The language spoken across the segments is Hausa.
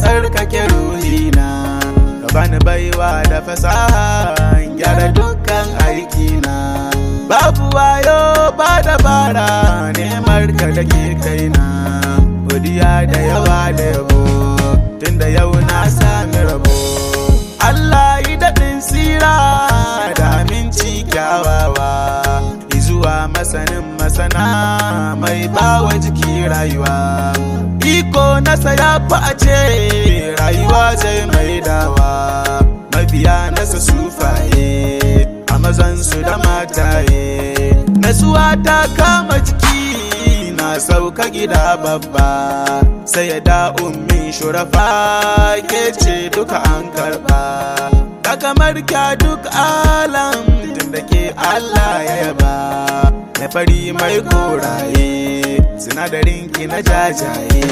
Tsarkake ruhina ka bani baiwa da fasaha gyara dukkan aikina, babu wayo ba dabara nemar ka dake kaina, godiya da yawa da yabo tunda yau na sami rabo. Allah yi daɗin tsira da aminci kyawawa izuwa masanin masana mai bawa jiki rayuwa. Iko nasa ya fi a ce rayuwa zai mai dawa, mabiya nasa sufaye a mazansu da mataye. Nasuwa ta kama jiki na sauka gida babba, sai ya da ummin shurafa ke ce duka an karba. Ka kamar kya duk alam tun da ke Allah ya yaba, na fari mai koraye sinadarin ki na jajaye.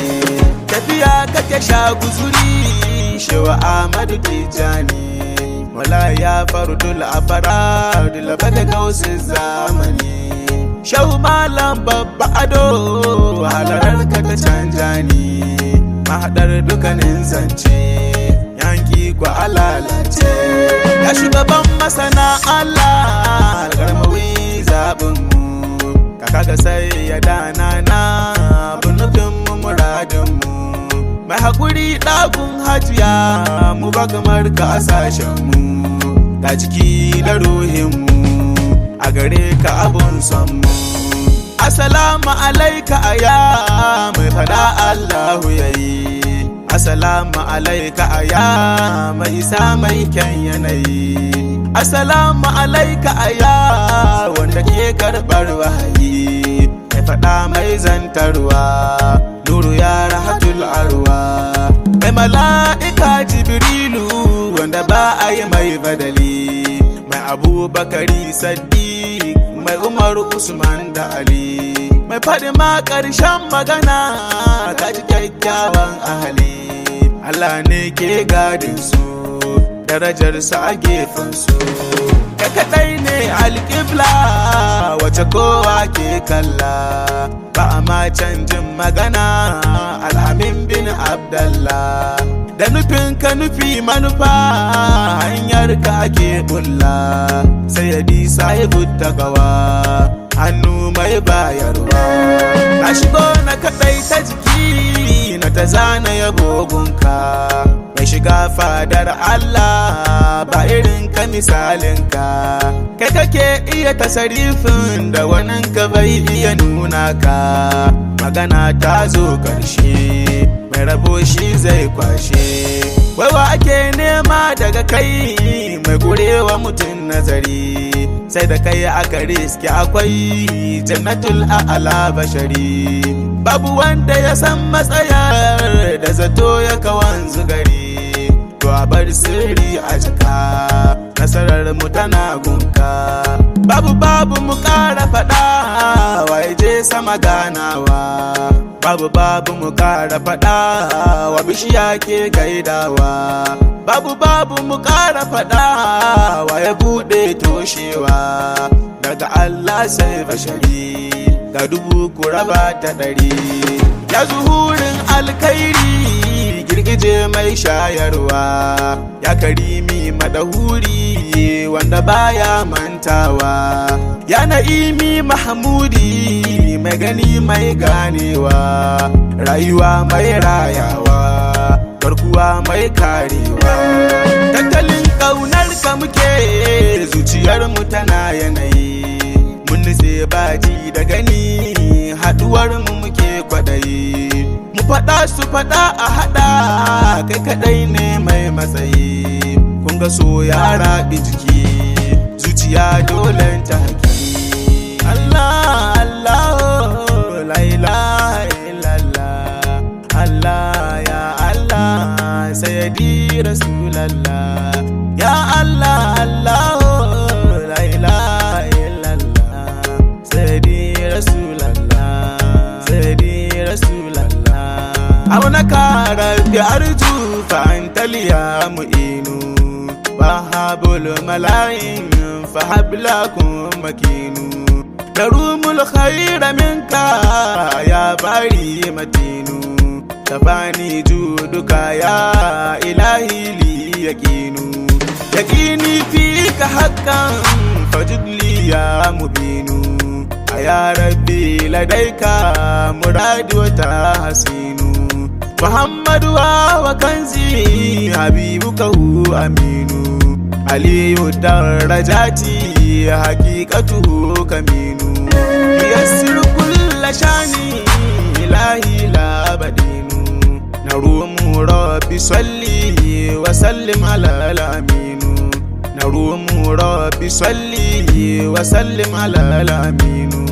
Tafiya kake sha guzuri shewa Ahmadu Tijani, wala ya fardul afara dilaba da gausin zamani. Shau malam babba ado halarar ka ta canja ni, mahaɗar dukanin zance yanki kwa alalace. Ya shugaban masana Allah algarmawi zaɓinmu, kaga sai ya dana na bunufinmu muradinmu. Mai haƙuri ɗagun hajiya mu ba kamar ka a sashenmu, ga jiki da ruhinmu a gare ka abun sonmu. Assalamu alaika aya mai fada Allahu yayi, assalamu alaika aya mai isa mai kyan yanayi, assalamu alaika aya wanda ke karɓar wahayi, mai fada mai zantarwa nuru ya rahatul arwa. Mai mala'ika Jibrilu wanda ba a yi mai badali, mai Abubakari Saddiq, mai Umar Usman da Ali, mai faɗi ma ƙarshen magana ka ji kyakkyawan ahali. Allah ne ke gadin su darajarsa a gefen su, ka kaɗai ne alƙibla wace kowa ke kalla, ba a ma canjin magana Al'amin bin Abdallah. Da nufin ka nufi manufa hanyar ka ake bulla, sai ya bi sahibu tagawa hannu mai bayarwa. Na shigo na kaɗai ta jiki na ta zana yabogunka, mai shiga fadar Allah ba irin ka misalinka. Kai kake iya tasarifin da waninka bai iya nuna ka, magana ta zo ƙarshe mai rabo shi zai kwashe. Waiwa ake nema daga kai mai gurewa mutum nazari, sai da kai aka riske akwai jannatul a'ala bashari. Babu wanda ya san matsayar da zato ya kawan zugari, to a bar sirri a jika nasarar mu tana gunka. Babu mu ƙara faɗa waye je sama ganawa, babu mu ƙara faɗa wa bishiya ke gaidawa, babu mu ƙara faɗa wa ya buɗe toshewa. Daga Allah sai bashari ga dubu ku raba ta ɗari. Ya zuhurin alkairi girgije mai shayarwa, ya karimi madahuri wanda baya mantawa, ya na'imi mahmudi mai gani mai ganewa, rayuwa mai rayawa garkuwa mai karewa. Tattalin ƙaunar ka muke zuciyar mu tana yanayi, mun nutse baji da gani haduwar mu muke kwadayi. Mu faɗa su faɗa a haɗa kai kaɗai ne mai matsayi, kun ga so ya raɓi jiki zuciya dole ta haƙi. Allah Allah la ilaha illallah, Allah ya Allah sayyidi rasulallah, ya Allah Allah la ilaha illallah sayyidi rasulallah, sayyidi rasulallah. أو نكار بأرجو فأنت توكل يا معين وهاب الملايين فهب لكم مكين نروم الخير منك يا باري متين كفاني جودك يا إلهي لي يقيني فيك حقا فجد لي يا مبين يا ربي لديك مراد وتحسين محمد وكنزي حبيبك هو أمين علي الدرجات حقيقته كمين ييسر كل شاني إلهي لا بدين نروم ربي صلي وسلم على الأمين نروم ربي صلي وسلم على الأمين